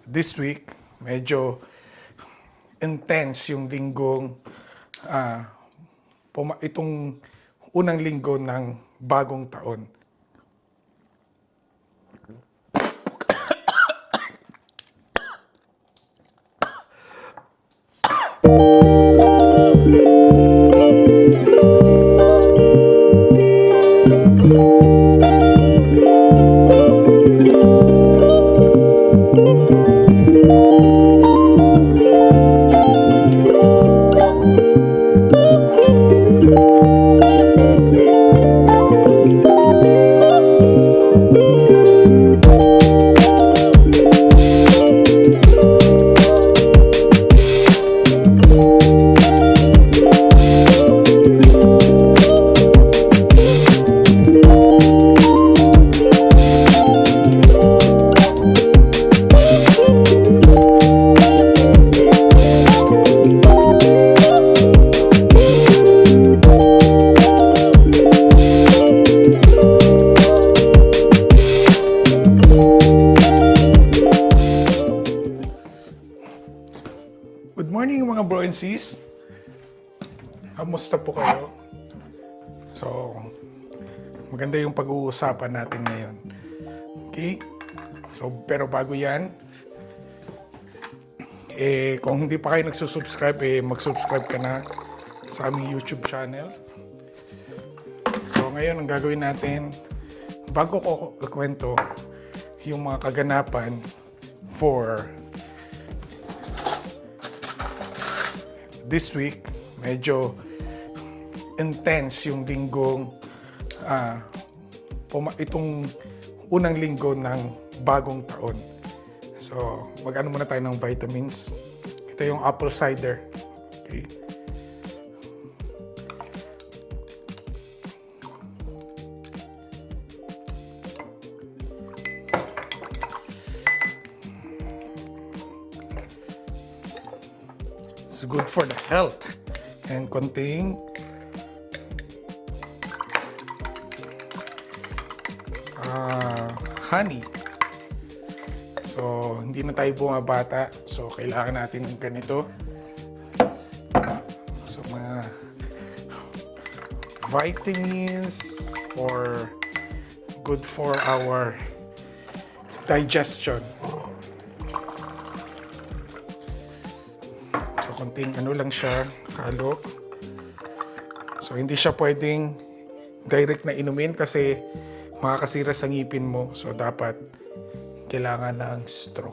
this week, medyo intense yung linggong itong unang linggo ng bagong taon. Good morning mga bro and sis. Kamusta po kayo? So, maganda yung pag-uusapan natin ngayon. Okay? So, pero bago yan, kung hindi pa kayo nagsusubscribe, mag-subscribe ka na sa aming YouTube channel. So, ngayon ang gagawin natin, bago ko kwento yung mga kaganapan for this week, medyo intense yung linggong itong unang linggo ng bagong taon. So, mag-ano muna tayo ng vitamins. Ito yung apple cider. Okay. It's good for the health and contain honey. So, hindi na tayo bumabata. So, kailangan natin ng ganito. So, mga vitamins or good for our digestion. So, konting ano lang siya, halo. So, hindi siya pwedeng direct na inumin kasi makakasira sa ngipin mo. So, dapat kailangan ng straw.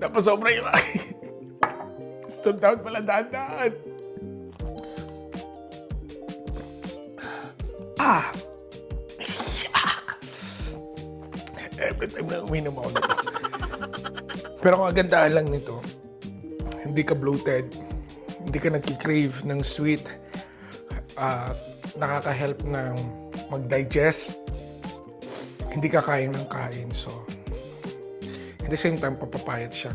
Tapos sobra yung stop down pala dahan-dahan. Every time na uminom ako nito. Pero ang kagandahan lang nito, hindi ka bloated, hindi ka nagki-crave ng sweet, nakaka-help ng mag-digest, hindi ka kain ng kain. So, at the same time, papapayat siya.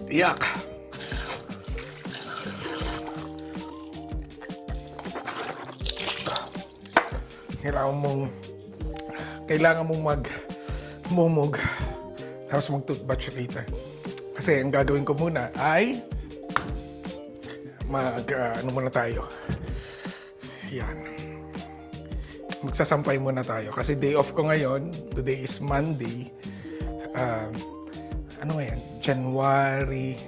Yak! Kailangan mong magmumog tapos mag-toothbrush later. Kasi ang gagawin ko muna ay ano muna tayo. Yan. Magsasampay muna tayo. Kasi day off ko ngayon. Today is Monday. Ano ngayon? January...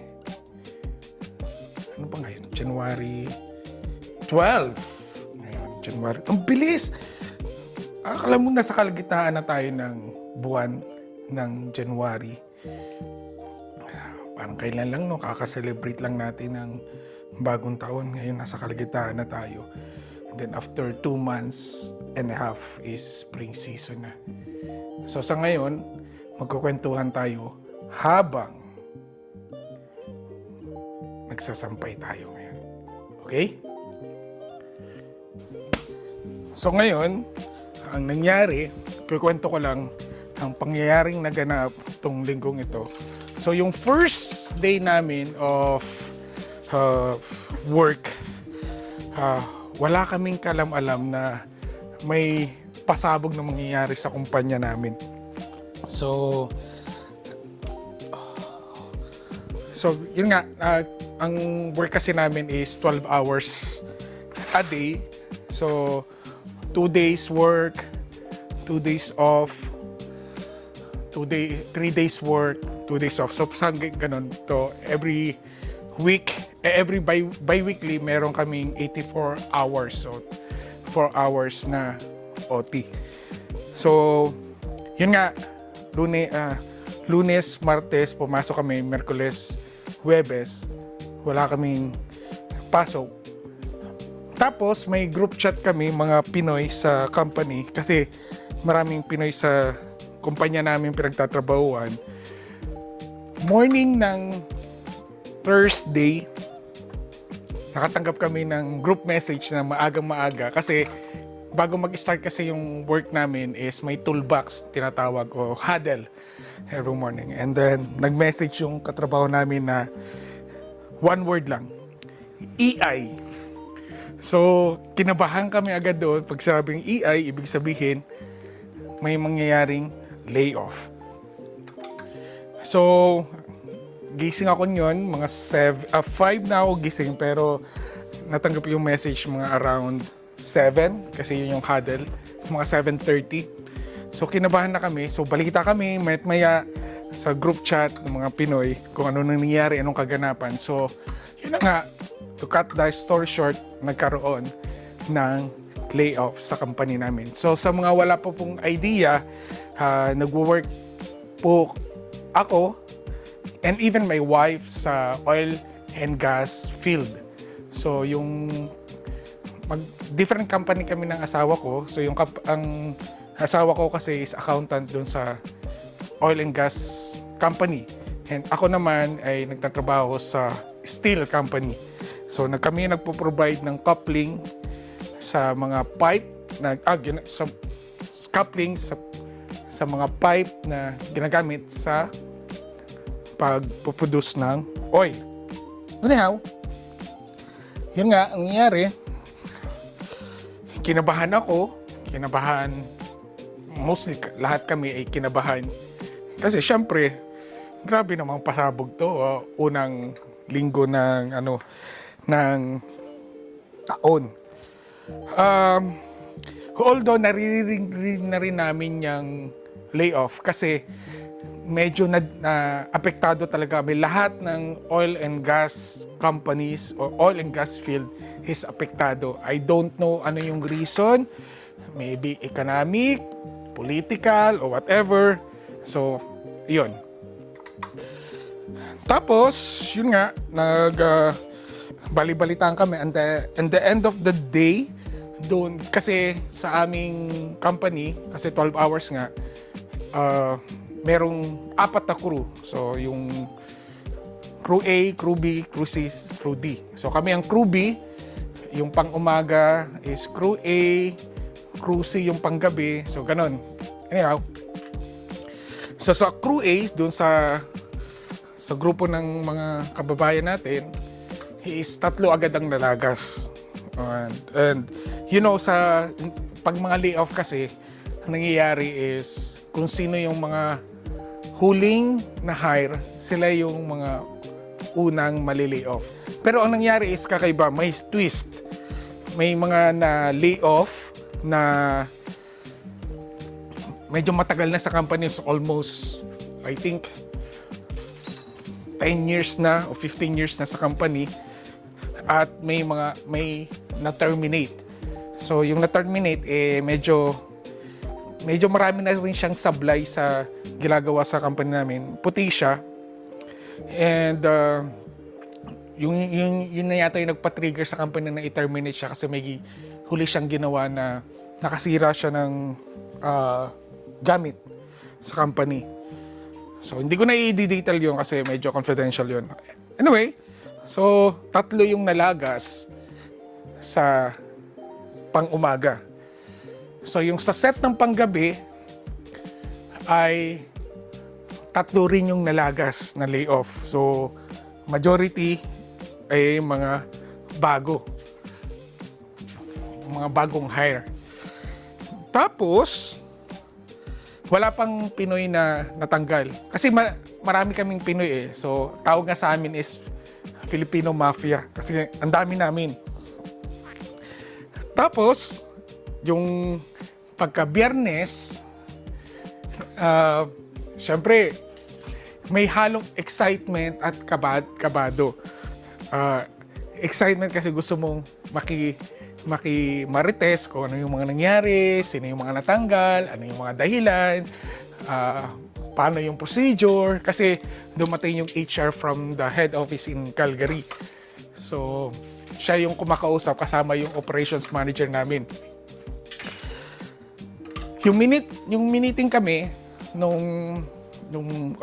Ano ba ngayon? January 12. Ngayon, January... Ang bilis! Akala mo nasa kalagitnaan na tayo ng buwan ng January. Parang kailan lang, no? Kaka-celebrate lang natin ng bagong taon. Ngayon, nasa kalagitnaan na tayo. And then after 2 months and a half is spring season na. So sa ngayon, magkukwentuhan tayo habang nagsasampay tayo ngayon. Okay? So ngayon, ang nangyari, kukwento ko lang ang pangyayaring naganap tong linggong ito. So yung first day namin of work, wala kaming kalam-alam na may pasabog na mangyayari sa kumpanya namin. So yun nga, ang work kasi namin is 12 hours a day. So 2 days work, 2 days off, 3 days work, 2 days off. So ganun to every week, every bi-weekly meron kaming 84 hours. So 4 hours na OT. So yun nga, Lunes, Martes pumasok kami, Miyerkules, Huwebes wala kaming pasok. Tapos may group chat kami mga Pinoy sa company kasi maraming Pinoy sa kumpanya namin pinagtatrabahuan. Morning ng Thursday, nakatanggap kami ng group message na maagang-maaga kasi bago mag-start kasi yung work namin is may toolbox tinatawag o huddle every morning. And then nag-message yung katrabaho namin na one word lang, EI. So, kinabahan kami agad doon. Pag sabing EI, ibig sabihin, may mangyayaring layoff. So, gising ako nyon, mga 5 na ako gising, pero natanggap yung message mga around 7, kasi yun yung huddle, mga 7:30. So, kinabahan na kami. So, balita kami, maya sa group chat ng mga Pinoy, kung ano nangyayari, anong kaganapan. So, yun na nga, to cut the story short, nagkaroon ng layoff sa company namin. So sa mga wala pa pong idea, nagwo-work po ako and even my wife sa oil and gas field. So yung different company kami ng asawa ko. So yung ang asawa ko kasi is accountant doon sa oil and gas company. And ako naman ay nagtatrabaho sa steel company. So kami nagpo-provide ng coupling sa mga pipe na sa coupling sa mga pipe na ginagamit sa pagpo-produce ng oil. Anyhow, yun nga ang nangyari. Kinabahan ako, mostly lahat kami ay kinabahan. Kasi syempre, grabe namang pasabog to. Unang linggo ng taon. Although naririnig na rin namin yung layoff kasi medyo na apektado talaga kami. Lahat ng oil and gas companies or oil and gas field is apektado. I don't know ano yung reason. Maybe economic, political, or whatever. So, yun. Tapos, yun nga, bali-balitaan kami and the end of the day doon kasi sa aming company kasi 12 hours nga merong 4 na crew. So yung crew A, crew B, crew C, crew D. So kami ang crew B, yung pang-umaga is crew A, crew C yung panggabi. So ganun. Anyhow, so sa crew A doon sa grupo ng mga kababayan natin is 3 agad ang nalagas. And you know, pag mga layoff kasi, ang nangyayari is kung sino yung mga huling na hire, sila yung mga unang mali-layoff. Pero ang nangyari is kakaiba, may twist. May mga na layoff na medyo matagal na sa company, so almost I think 10 years na o 15 years na sa company. At may na-terminate. So yung na-terminate medyo marami na rin siyang sablay sa ginagawa sa company namin. Puti siya. And yun na yata yung nagpa-trigger sa company na i-terminate siya kasi may huli siyang ginawa na nakasira siya ng gamit sa company. So hindi ko na i-detail yun kasi medyo confidential yun. Anyway, so 3 yung nalagas sa pang-umaga. So yung sa set ng panggabi ay 3 rin yung nalagas na layoff. So majority ay mga bago. Mga bagong hire. Tapos wala pang Pinoy na natanggal. Kasi marami kaming Pinoy eh. So tawag nga sa amin is Filipino Mafia. Kasi ang dami namin. Tapos yung pagka Biyernes, syempre, may halong excitement at kabado. Excitement kasi gusto mong marites kung ano yung mga nangyari, sino yung mga natanggal, ano yung mga dahilan, paano yung procedure, kasi dumating yung HR from the head office in Calgary. So, siya yung kumakausap kasama yung operations manager namin. Yung meeting kami nung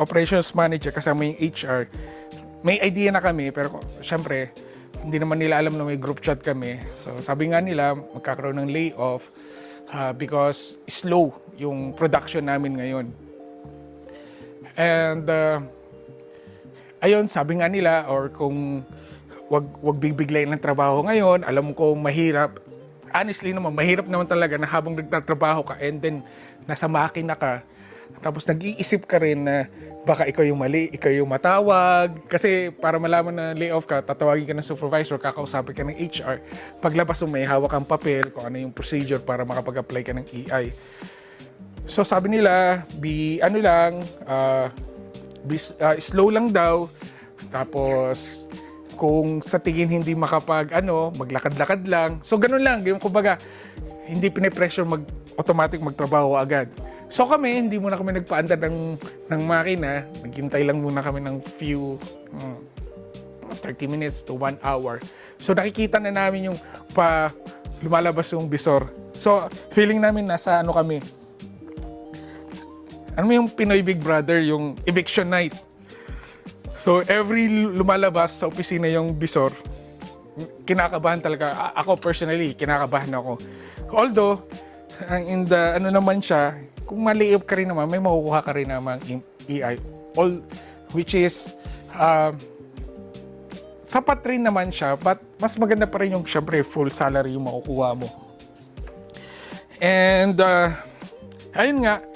operations manager kasama yung HR, may idea na kami pero syempre hindi naman nila alam na may group chat kami. So sabi nga nila magkakaroon ng layoff because slow yung production namin ngayon. And ayun, sabi nga nila or kung wag bibiglayin ng trabaho ngayon, alam ko mahirap. Honestly naman, mahirap naman talaga na habang nagtatrabaho ka and then nasa makina ka, tapos nag-iisip ka rin na baka ikaw yung mali, ikaw yung matawag. Kasi para malaman na layoff ka, tatawagin ka ng supervisor, kakausapin ka ng HR. Paglabas mo, may hawak kang papel kung ano yung procedure para makapag-apply ka ng EI. So sabi nila, slow lang daw. Tapos kung sa tingin hindi maglakad-lakad lang. So ganun lang, yung kumbaga hindi pinipressure automatic magtrabaho agad. So kami, hindi muna kami nagpaandar ng makina. Naghintay lang muna kami ng few 30 minutes to 1 hour. So nakikita na namin yung lumalabas yung visor. So feeling namin nasa kami. Ano yung Pinoy Big Brother, yung eviction night. So every lumalabas sa opisina yung visor, kinakabahan talaga. Ako personally, kinakabahan ako. Although, naman siya, kung maliip ka rin naman, may makukuha ka rin naman EI. Which is, sapat rin naman siya, but mas maganda pa rin yung syempre full salary yung makukuha mo. And, ayun nga,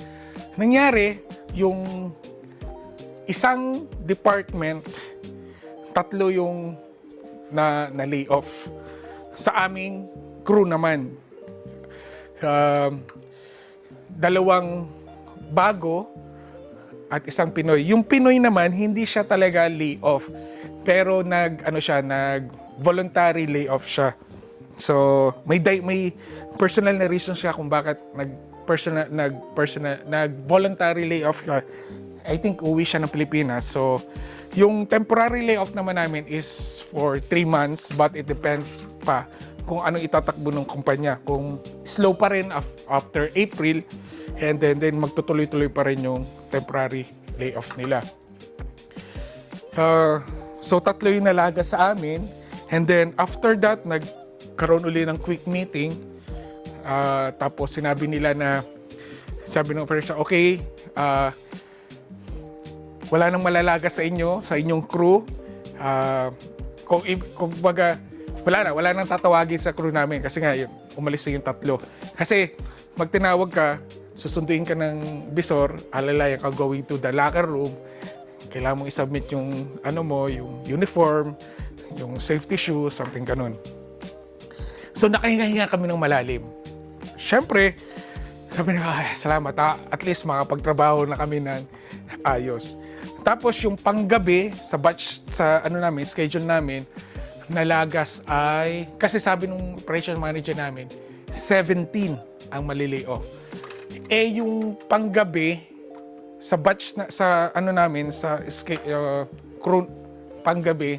nangyari yung isang department, 3 yung na lay off. Sa aming crew naman, 2 bago at 1 Pinoy. Yung Pinoy naman, hindi siya talaga lay off, pero nag voluntary lay off siya. So may personal na reason siya kung bakit nag voluntary lay off siya. I think uwi siya ng Pilipinas. So, yung temporary layoff naman namin is for 3 months, but it depends pa kung anong itatakbo ng kumpanya. Kung slow pa rin after April, and then magtutuloy-tuloy pa rin yung temporary layoff nila. So, 3 yung nalaga sa amin. And then, after that, nagkaroon uli ng quick meeting. Tapos, sabi ng operation, okay, wala nang malalaga sa inyong crew. Kung baga, wala nang tatawagin sa crew namin kasi nga umalis na yung 3. Kasi magtinawag ka, susunduin ka ng visor, alalayan ka going to the locker room, kailangan mong isubmit yung yung uniform, yung safety shoes, something ganun. So nakahinga-hinga kami ng malalim. Syempre, sabi na, salamat at least makapagtrabaho na kami ng ayos. Tapos yung panggabi sa batch schedule namin, nalagas ay kasi sabi nung operation manager namin 17 ang malilay-off. Yung panggabi sa batch sa crew panggabi,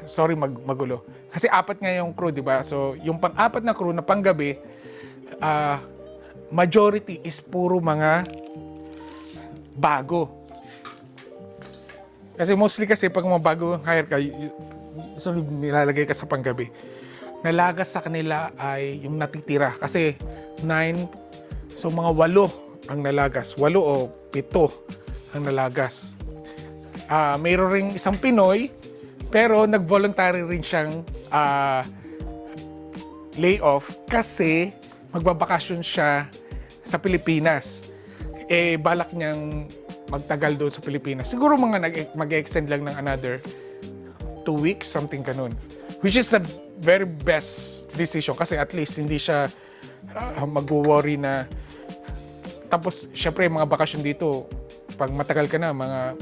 sorry magulo. Kasi 4 nga yung crew, di ba? So yung pang-4 na crew na panggabi, majority is puro mga bago. Kasi mostly pag mga bago hire ka, so nilalagay ka sa panggabi. nalagas sa kanila ay yung natitira. Kasi 9, so mga 8 ang nalagas. 8 o 7 ang nalagas. Mayroon ring isang Pinoy, pero nag-voluntary rin siyang layoff kasi magbabakasyon siya sa Pilipinas. Balak niyang magtagal doon sa Pilipinas. Siguro mag-extend lang ng another 2 weeks, something ganun. Which is the very best decision kasi at least hindi siya mag-worry na. Tapos, syempre, mga bakasyon dito, pag matagal ka na, mga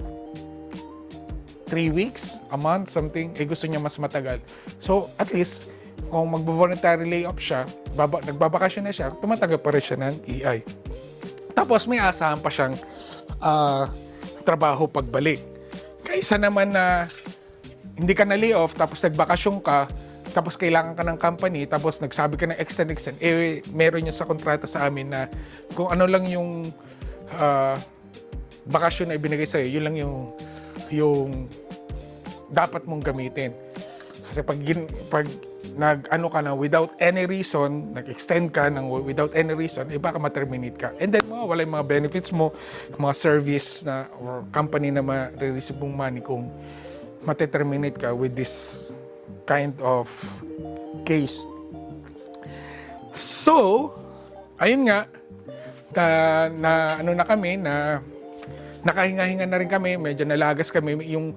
3 weeks, a month, something, gusto niya mas matagal. So, at least, kung mag-voluntary layoff siya, nagbabakasyon na siya, tumatagal pa rin siya ng EI. Tapos may asahan pa siyang trabaho pagbalik. Kaysa naman na hindi ka na layoff, tapos nagbakasyon ka, tapos kailangan ka ng company, tapos nagsabi ka ng extend, meron yun sa kontrata sa amin na kung ano lang yung bakasyon na ibinigay sa'yo, yun lang yung dapat mong gamitin. Kasi pag nag-ano ka na without any reason, nag-extend ka ng without any reason, baka ma-terminate ka. And then, wala yung mga benefits mo, mga service na, or company na ma-receive mong money kung ma-terminate ka with this kind of case. So, ayun nga, ano na kami, na nakahinga-hinga na rin kami, medyo nalagas kami, yung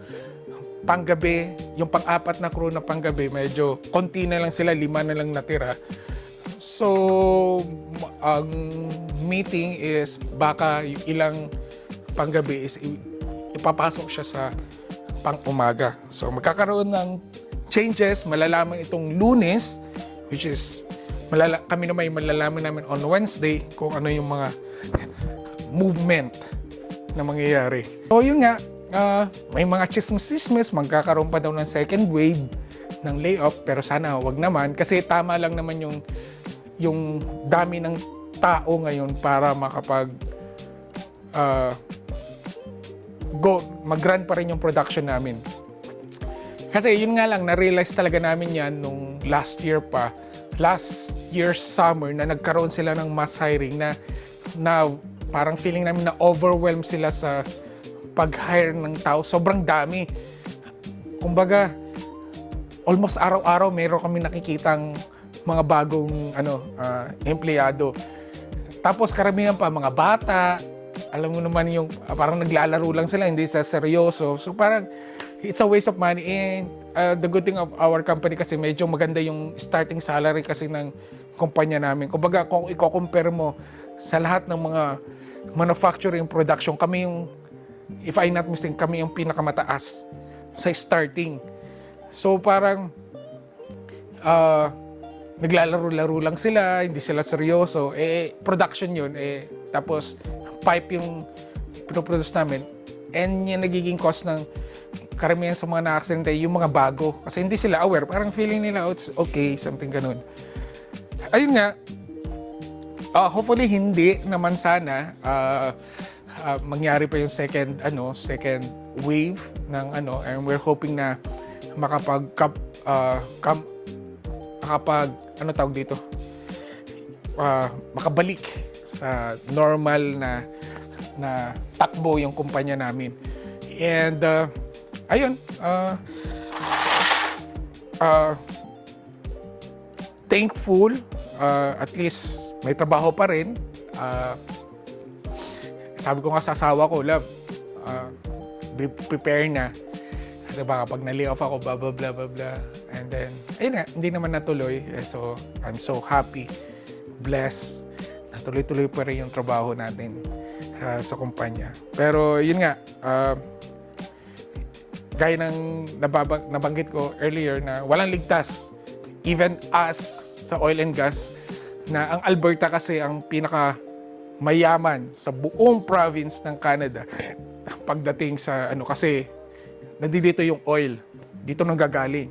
panggabi, yung pang-apat na crew na panggabi, medyo konti na lang sila, 5 na lang natira. So, ang meeting is baka yung ilang panggabi is ipapasok siya sa pang-umaga. So, magkakaroon ng changes, malalaman itong Lunes, which is, kami naman yung malalaman namin on Wednesday kung ano yung mga movement na mangyayari. So, yun nga, may mga chismis, magkakaroon pa daw ng second wave ng layoff, pero sana wag naman kasi tama lang naman yung dami ng tao ngayon para makapag mag-run pa rin yung production namin. Kasi yun nga lang, na-realize talaga namin yan nung last year summer na nagkaroon sila ng mass hiring na parang feeling namin na overwhelmed sila sa pag-hire ng tao. Sobrang dami. Kumbaga, almost araw-araw meron kami nakikitang mga bagong empleyado. Tapos karamihan pa mga bata. Alam mo naman yung parang naglalaro lang sila, hindi sa seryoso. So parang it's a waste of money. And the good thing of our company kasi medyo maganda yung starting salary kasi ng kumpanya namin. Kumbaga kung i-compare mo sa lahat ng mga manufacturing production, kami yung, if I'm not mistaken, kami yung pinakamataas sa starting. So parang naglalaro-laro lang sila, hindi sila seryoso. Production yun. Tapos pipe yung pinoproduce namin. And yung nagiging cost ng karamihan sa mga na-accident yung mga bago. Kasi hindi sila aware. Parang feeling nila, oh, it's okay, something ganun. Ayun nga, hopefully hindi naman sana mangyari pa yung second wave ng and we're hoping na makabalik sa normal na takbo yung kumpanya namin. And ayun, thankful, at least may trabaho pa rin. Sabi ko nga sa asawa ko, love, be prepare na. Kasi baka pag na-lay off ako, blah, blah, blah, blah, blah. And then, ayun na, hindi naman natuloy. So, I'm so happy, blessed. Natuloy-tuloy pa rin yung trabaho natin sa kumpanya. Pero, yun nga, gaya ng nabanggit ko earlier na walang ligtas. Even us sa oil and gas, na ang Alberta kasi ang pinaka mayaman sa buong province ng Canada pagdating sa kasi nandito yung oil, dito nanggagaling.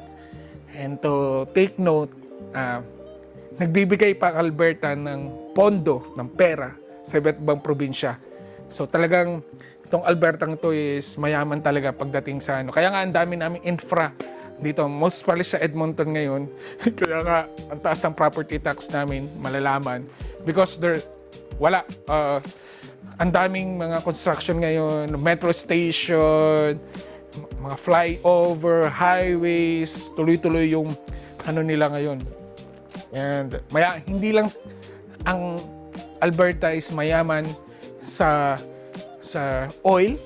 And to take note, nagbibigay pa ang Alberta ng pondo, ng pera sa iba't ibang probinsya. So talagang Itong Albertang to is mayaman talaga pagdating sa ano. Kaya nga ang dami naming infra dito. Most pala sa Edmonton ngayon. Kaya nga ang taas ng property tax namin, malalaman. Because wala. Ang daming mga construction ngayon, metro station, mga flyover, highways, tuloy-tuloy yung ano nila ngayon. And hindi lang ang Alberta is mayaman sa oil,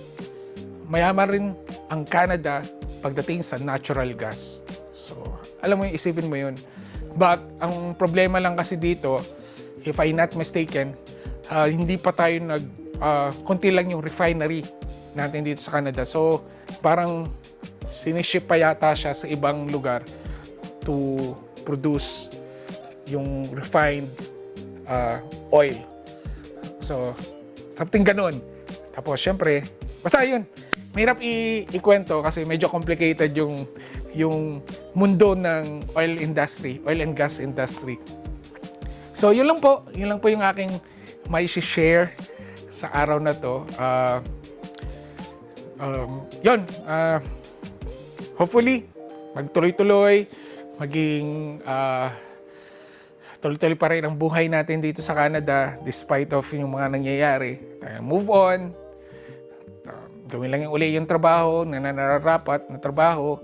mayaman rin ang Canada pagdating sa natural gas. So, alam mo yung isipin mo yun. But, ang problema lang kasi dito, if I'm not mistaken, hindi pa tayo konti lang yung refinery natin dito sa Canada. So, parang siniship pa yata siya sa ibang lugar to produce yung refined oil. So, something ganun. Tapos, syempre, basta yun. Mahirap ikwento kasi medyo complicated yung mundo ng oil and gas industry. So, yun lang po yung aking may share sa araw na to. Hopefully, magtuloy-tuloy, maging tuloy-tuloy pa rin ang buhay natin dito sa Canada despite of yung mga nangyayari. Move on. Gawin lang yung uli yung trabaho na nararapat na trabaho.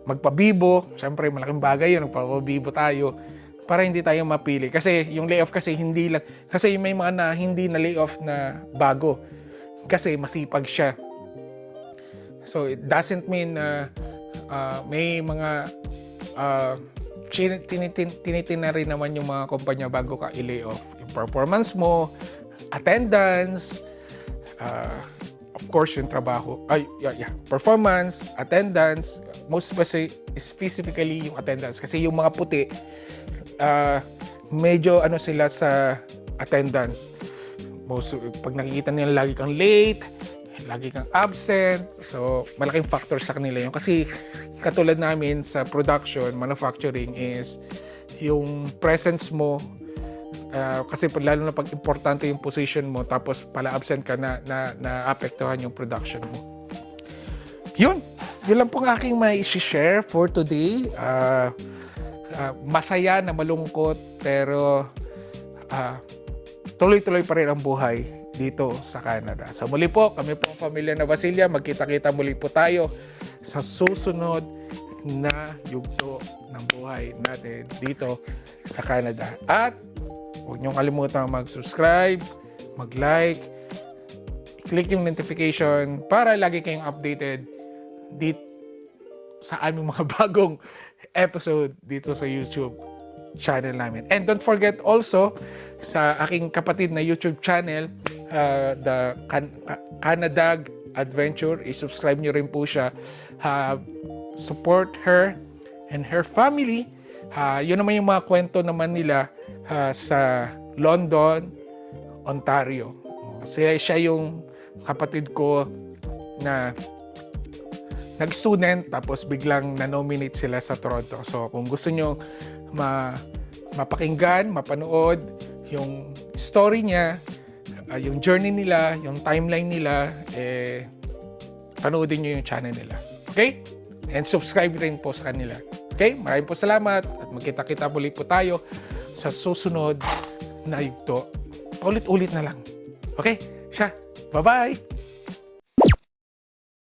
Magpabibo. Siyempre, malaking bagay yun. Magpabibo tayo para hindi tayo mapili. Kasi yung layoff kasi hindi lang. Kasi may mga hindi na layoff na bago. Kasi masipag siya. So, it doesn't mean na may mga tinitin na rin naman yung mga kumpanya bago ka i-layoff. Yung performance mo, attendance, of course, yung trabaho. Performance, attendance, most specifically yung attendance. Kasi yung mga puti, medyo sila sa attendance. Pag nakikita nila lagi kang late, lagi kang absent, so malaking factor sa kanila yun. Kasi katulad namin sa production, manufacturing is yung presence mo, kasi lalo na pag importante yung position mo tapos pala absent ka na apektuhan yung production mo. Yun lang po ang aking may share for today. Masaya na malungkot pero tuloy-tuloy pa rin ang buhay dito sa Canada. So muli po, kami po ang pamilya na Basilia. Magkita-kita muli po tayo sa susunod na yugto ng buhay natin dito sa Canada. At huwag niyong kalimutan mag-subscribe, mag-like, click yung notification para lagi kayong updated dito sa aming mga bagong episode dito sa YouTube channel namin. And don't forget also sa aking kapatid na YouTube channel, the Canadag Adventure, i-subscribe nyo rin po siya. Support her and her family. Yun naman yung mga kwento naman nila sa London, Ontario. Siya yung kapatid ko na nag-student tapos biglang na-nominate sila sa Toronto. So kung gusto nyo mapakinggan, mapanood yung story niya, yung journey nila, yung timeline nila, panoodin nyo yung channel nila. Okay? And subscribe rin po sa kanila. Okay? Maraming po salamat at magkita-kita muli po tayo sa susunod na yugto. Ulit-ulit na lang. Okay? Bye-bye!